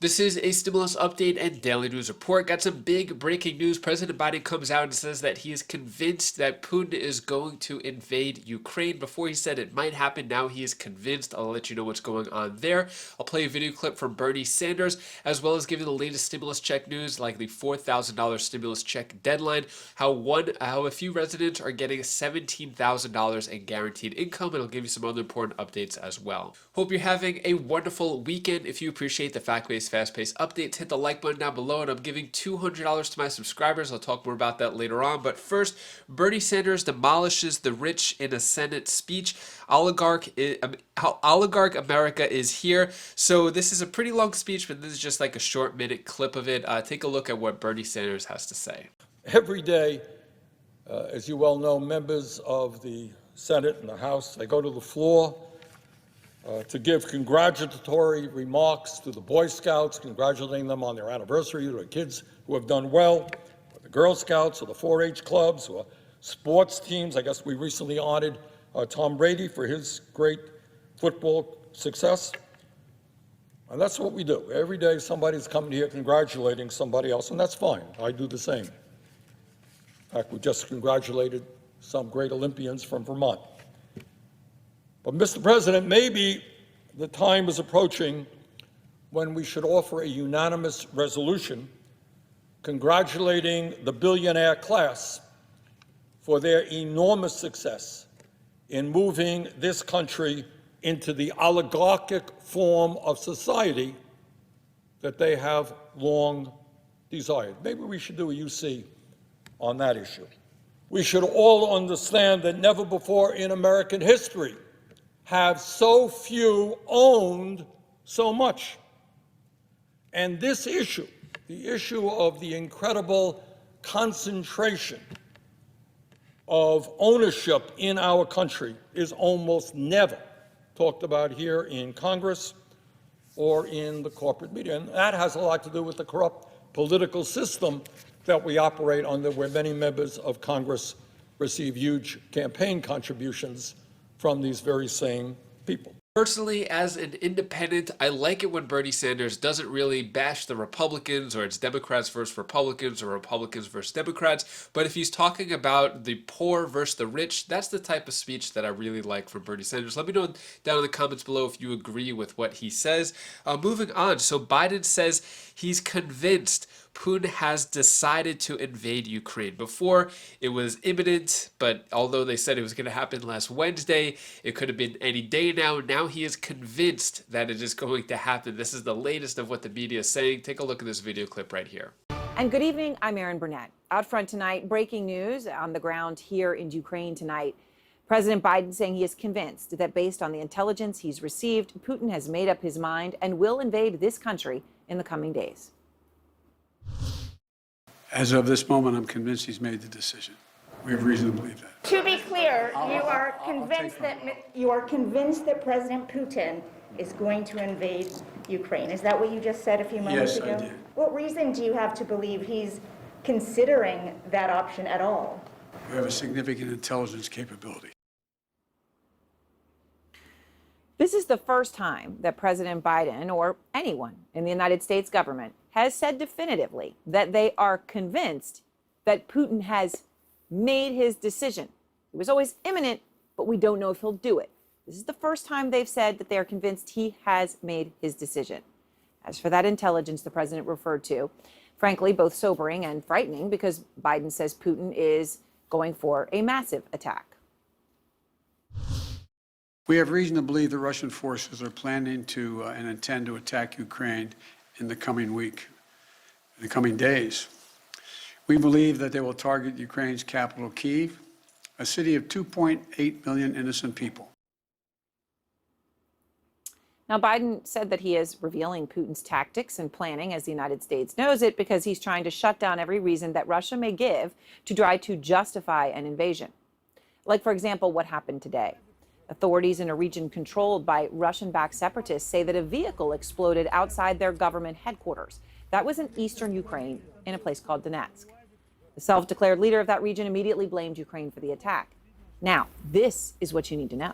This is a stimulus update and daily news report. Got some big breaking news. President Biden comes out and says that he is convinced that Putin is going to invade Ukraine. Before he said it might happen, now he is convinced. I'll let you know what's going on there. I'll play a video clip from Bernie Sanders, as well as give you the latest stimulus check news, like the $4,000 stimulus check deadline, how a few residents are getting $17,000 in guaranteed income, and I'll give you some other important updates as well. Hope you're having a wonderful weekend. If you appreciate the fact-based fast-paced updates, hit the like button down below, and I'm giving $200 to my subscribers. I'll talk more about that later on. But first, Bernie Sanders demolishes the rich in a Senate speech. Oligarch America is here. So this is a pretty long speech, but this is just like a short minute clip of it. Take a look at what Bernie Sanders has to say. Every day, as you well know, members of the Senate and the House, they go to the floor to give congratulatory remarks to the Boy Scouts, congratulating them on their anniversary, to the kids who have done well, or the Girl Scouts, or the 4-H clubs, or sports teams. I guess we recently honored Tom Brady for his great football success. And that's what we do. Every day somebody's coming here congratulating somebody else, and that's fine. I do the same. In fact, we just congratulated some great Olympians from Vermont. But, Mr. President, maybe the time is approaching when we should offer a unanimous resolution congratulating the billionaire class for their enormous success in moving this country into the oligarchic form of society that they have long desired. Maybe we should do a UC on that issue. We should all understand that never before in American history have so few owned so much. And this issue, the issue of the incredible concentration of ownership in our country, is almost never talked about here in Congress or in the corporate media. And that has a lot to do with the corrupt political system that we operate under, where many members of Congress receive huge campaign contributions from these very same people. Personally, as an independent, I like it when Bernie Sanders doesn't really bash the Republicans, or it's Democrats versus Republicans, or Republicans versus Democrats. But if he's talking about the poor versus the rich, that's the type of speech that I really like from Bernie Sanders. Let me know down in the comments below if you agree with what he says. Moving on, so Biden says he's convinced Putin has decided to invade Ukraine. Before, it was imminent, but although they said it was going to happen last Wednesday, it could have been any day now. Now he is convinced that it is going to happen. This is the latest of what the media is saying. Take a look at this video clip right here. And good evening, I'm Erin Burnett. Out front tonight, breaking news on the ground here in Ukraine tonight. President Biden saying he is convinced that based on the intelligence he's received, Putin has made up his mind and will invade this country in the coming days. As of this moment, I'm convinced he's made the decision. We have reason to believe that. To be clear, you are convinced that President Putin is going to invade Ukraine. Is that what you just said a few moments ago? Yes, I did. What reason do you have to believe he's considering that option at all? We have a significant intelligence capability. This is the first time that President Biden or anyone in the United States government has said definitively that they are convinced that Putin has made his decision. It was always imminent, but we don't know if he'll do it. This is the first time they've said that they are convinced he has made his decision. As for that intelligence the president referred to, frankly, both sobering and frightening, because Biden says Putin is going for a massive attack. We have reason to believe the Russian forces are planning to and intend to attack Ukraine in the coming week, in the coming days. We believe that they will target Ukraine's capital, Kyiv, a city of 2.8 million innocent people. Now, Biden said that he is revealing Putin's tactics and planning as the United States knows it, because he's trying to shut down every reason that Russia may give to try to justify an invasion. Like, for example, what happened today. Authorities in a region controlled by Russian-backed separatists say that a vehicle exploded outside their government headquarters. That was in eastern Ukraine, in a place called Donetsk. The self-declared leader of that region immediately blamed Ukraine for the attack. Now, this is what you need to know.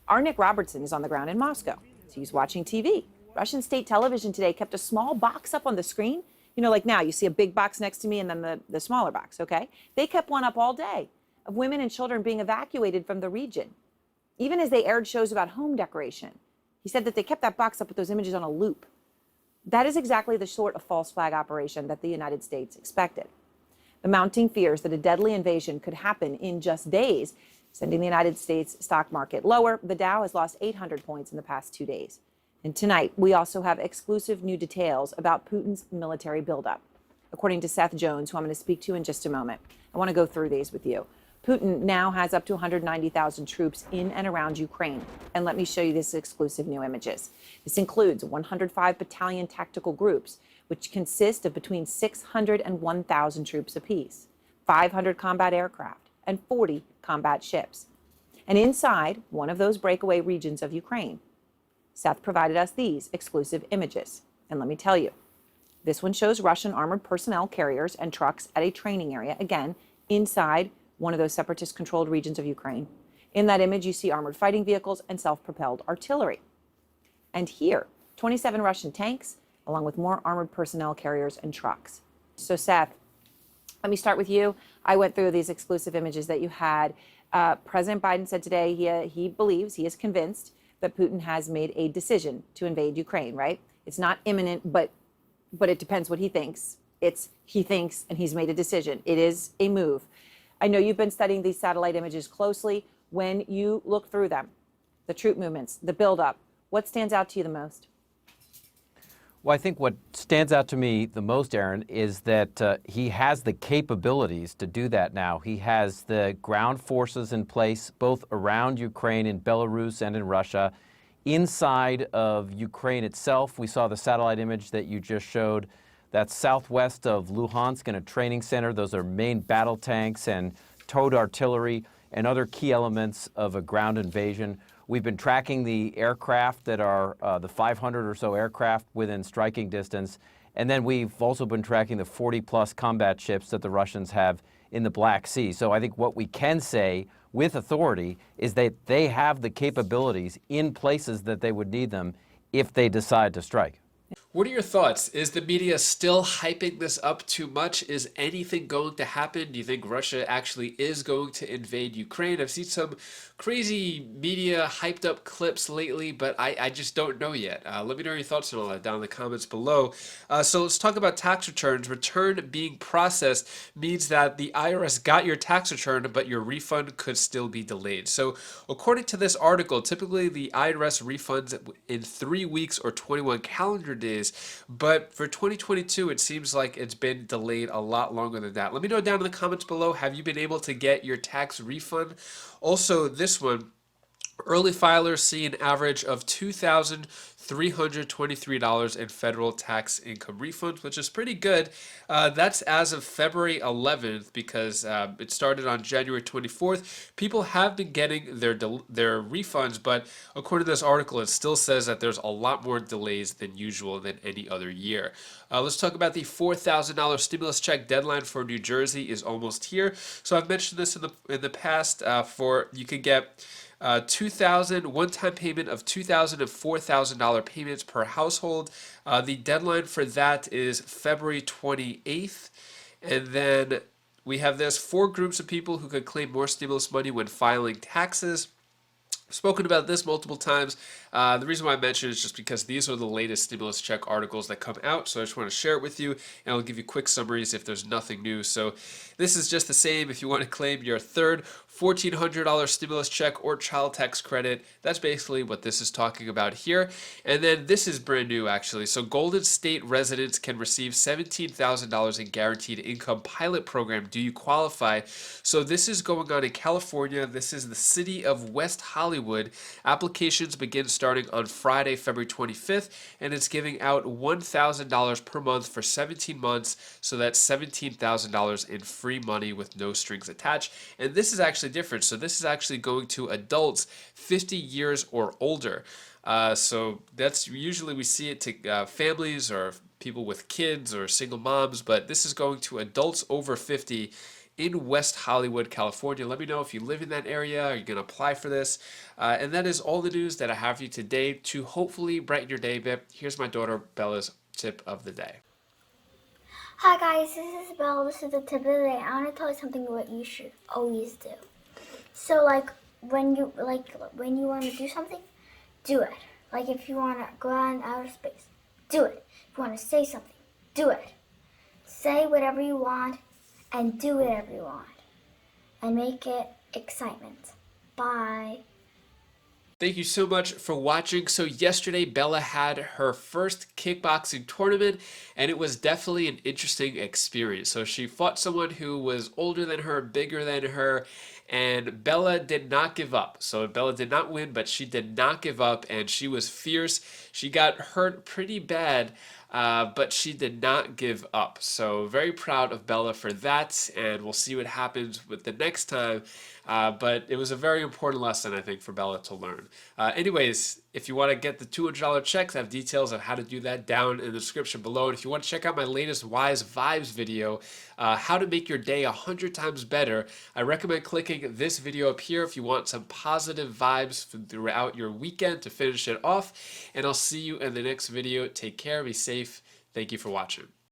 Our Nick Robertson is on the ground in Moscow. So he's watching TV. Russian state television today kept a small box up on the screen. You know, like now you see a big box next to me and then the smaller box, okay? They kept one up all day of women and children being evacuated from the region, even as they aired shows about home decoration. He said that they kept that box up with those images on a loop. That is exactly the sort of false flag operation that the United States expected. The mounting fears that a deadly invasion could happen in just days, sending the United States stock market lower. The Dow has lost 800 points in the past 2 days. And tonight, we also have exclusive new details about Putin's military buildup. According to Seth Jones, who I'm going to speak to in just a moment, I want to go through these with you. Putin now has up to 190,000 troops in and around Ukraine. And let me show you these exclusive new images. This includes 105 battalion tactical groups, which consist of between 600 and 1,000 troops apiece, 500 combat aircraft, and 40 combat ships. And inside one of those breakaway regions of Ukraine, Seth provided us these exclusive images. And let me tell you, this one shows Russian armored personnel carriers and trucks at a training area, again, inside one of those separatist-controlled regions of Ukraine. In that image, you see armored fighting vehicles and self-propelled artillery. And here, 27 Russian tanks, along with more armored personnel carriers and trucks. So Seth, let me start with you. I went through these exclusive images that you had. President Biden said today he believes, he is convinced that Putin has made a decision to invade Ukraine, right? It's not imminent, but it depends what he thinks. He thinks and he's made a decision. It is a move. I know you've been studying these satellite images closely. When you look through them, the troop movements, the buildup, what stands out to you the most? Well, I think what stands out to me the most, Aaron, is that he has the capabilities to do that now. He has the ground forces in place, both around Ukraine, in Belarus, and in Russia. Inside of Ukraine itself, we saw the satellite image that you just showed. That's southwest of Luhansk in a training center. Those are main battle tanks and towed artillery and other key elements of a ground invasion. We've been tracking the aircraft that are the 500 or so aircraft within striking distance. And then we've also been tracking the 40-plus combat ships that the Russians have in the Black Sea. So I think what we can say with authority is that they have the capabilities in places that they would need them if they decide to strike. What are your thoughts? Is the media still hyping this up too much? Is anything going to happen? Do you think Russia actually is going to invade Ukraine? I've seen some crazy media hyped up clips lately, but I just don't know yet. Let me know your thoughts on all that down in the comments below. So let's talk about tax returns. Return being processed means that the IRS got your tax return, but your refund could still be delayed. So according to this article, typically the IRS refunds in 3 weeks or 21 calendar days. But for 2022, it seems like it's been delayed a lot longer than that. Let me know down in the comments below, have you been able to get your tax refund? Also, this one, early filers see an average of $2,323 in federal tax income refunds, which is pretty good. That's as of February 11th because it started on January 24th. People have been getting their refunds, but according to this article, it still says that there's a lot more delays than usual than any other year. Let's talk about the $4,000 stimulus check deadline for New Jersey is almost here. So I've mentioned this in the past. You can get one-time payment of $2,000 and $4,000 payments per household. The deadline for that is February 28th. And then we have 4 groups of people who could claim more stimulus money when filing taxes. I've spoken about this multiple times. The reason why I mention it is just because these are the latest stimulus check articles that come out, so I just want to share it with you, and I'll give you quick summaries if there's nothing new. So this is just the same if you want to claim your third $1,400 stimulus check or child tax credit. That's basically what this is talking about here. And then this is brand new, actually. So Golden State residents can receive $17,000 in guaranteed income pilot program. Do you qualify? So this is going on in California. This is the city of West Hollywood. Applications begin starting on Friday, February 25th, and it's giving out $1,000 per month for 17 months. So that's $17,000 in free money with no strings attached. And this is actually different. So this is actually going to adults 50 years or older. So that's usually we see it to families or people with kids or single moms, but this is going to adults over 50 in West Hollywood, California. Let me know if you live in that area. Are you going to apply for this? And that is all the news that I have for you today to hopefully brighten your day a bit. Here's my daughter Bella's tip of the day. Hi guys, this is Belle. This is the tip of the day. I want to tell you something what you should always do. So like when you want to do something, do it. Like if you want to go out in outer space, do it. If you want to say something, do it. Say whatever you want and do whatever you want. And make it excitement. Bye. Thank you so much for watching. So yesterday, Bella had her first kickboxing tournament, and it was definitely an interesting experience. So she fought someone who was older than her, bigger than her, and Bella did not give up. So Bella did not win, but she did not give up, and she was fierce. She got hurt pretty bad, but she did not give up. So very proud of Bella for that, and we'll see what happens with the next time. But it was a very important lesson, I think, for Bella to learn. Anyways, if you want to get the $200 checks, I have details of how to do that down in the description below. And if you want to check out my latest Wise Vibes video, how to make your day 100 times better, I recommend clicking this video up here if you want some positive vibes throughout your weekend to finish it off. And I'll see you in the next video. Take care, be safe. Thank you for watching.